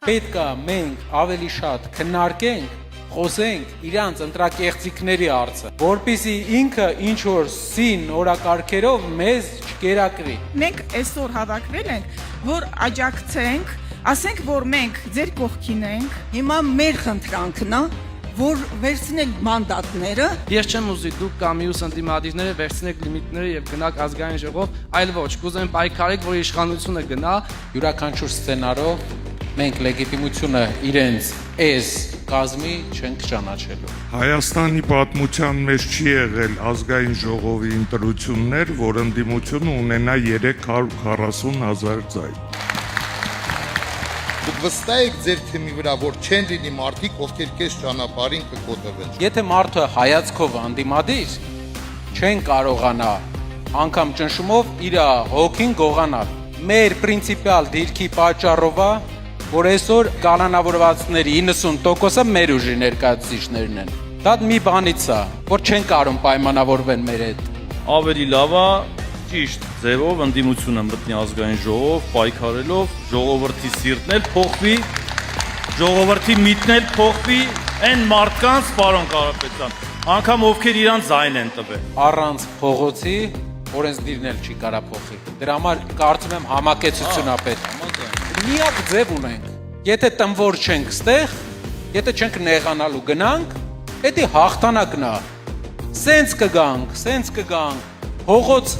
Պետք է մենք ավելի շատ քննարկենք, խոսենք իրանց ընտրակեղծիքների հարցը, որպեսզի ինքը ինչ որ սին օրակարգերով մեզ չկերակրի։ Մենք այսօր հավաքվել ենք, որ աջակցենք, ասենք, որ մենք ձեր կողքին ենք։ Հիմա մեր խնդրանքն է, որ վերցնենք մանդատները։ Ես չեմ ուզի դուք կամ մյուս ընդդիմադիրները վերցնեք լիմիտները եւ գնաք ազգային ժողով, այլ ոչ, կուզեմ պայքարեք, որ իշխանությունը գնա։ Յուրաքանչյուր սցենարով մենք լեգիտիմությունը իրենց այս կազմի չենք ճանաչելու։ Հայաստանի պատմության մեջ չի եղել ազգային ժողովի ընտրություններ, որ ընդդիմությունը ունենա 340,000 ձայն։ Դուք վստահ եք ձեր թիմի վրա, որ չեն լինի մարդիկ, ովքեր քեզ ճանապարհին կկոտրվեն։ Եթե մարդը հայացքով անդիմադիր, չեն կարողանա անգամ ճնշումով իր հոգին գողանալ։ Մեր պրինցիպիալ դիրքի պատճառով է, որ այսօր կանոնավորվածների 90%-ը մեր ուժի ներկայացուցիչներն են։ Դա մի բանից է, որ չեն կարող պայմանավորվեն մեր հետ։ Ավելի լավ է ճիշտ ձևով ընդդիմությունը մտնի ազգային ժողով, պայքարելով, ժողովրդի սիրտն էլ փոխվի, ժողովրդի միտքն էլ փոխվի, այն մարդկանց, պարոն Կարապետյան, անգամ ովքեր իրան ձայն են տվել։ Առանց փողոցի օրենսդիրն էլ չի կարա փոխի։ Դրա համար կարծում եմ համակեցություն է պետք։ Միակ ձև ունենք։ Եթե տնվոր չենք ստեղ, եթե չենք նեղանալու գնանք, դա հաղթանակն է։ Սենց կգանք, փողոց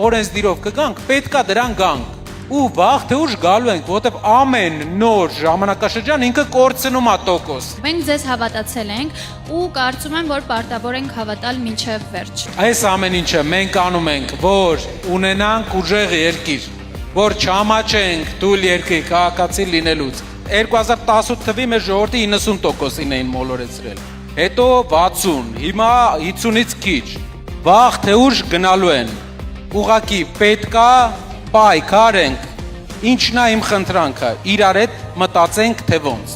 օրենսդիրով կգանք, պետքա դրան գանք։ Ու վաղ թե ուշ գալու ենք, որտեվ ամեն նոր ժամանակաշրջան ինքը կորցնում է տոկոս։ Մենք ձեզ հավատացել ենք ու կարծում եմ, որ պարտավոր ենք հավատալ մինչև վերջ։ Այս ամեն ինչը մենք անում ենք, որ ունենանք ուժեղ երկիր, որ չամաչենք թույլ երկրի քաղաքացի լինելուց։ 2018 թվի մեր ժողովրդի 90%-ին էին մոլորեցրել։ Հետո 60, հիմա 50-ից քիչ։ Վաղ թե ուշ գնալու են։ Ուղղակի պետքա պայքարենք։ Ինչն է իմ խնդրանքը, իրար հետ մտածենք թե ոնց։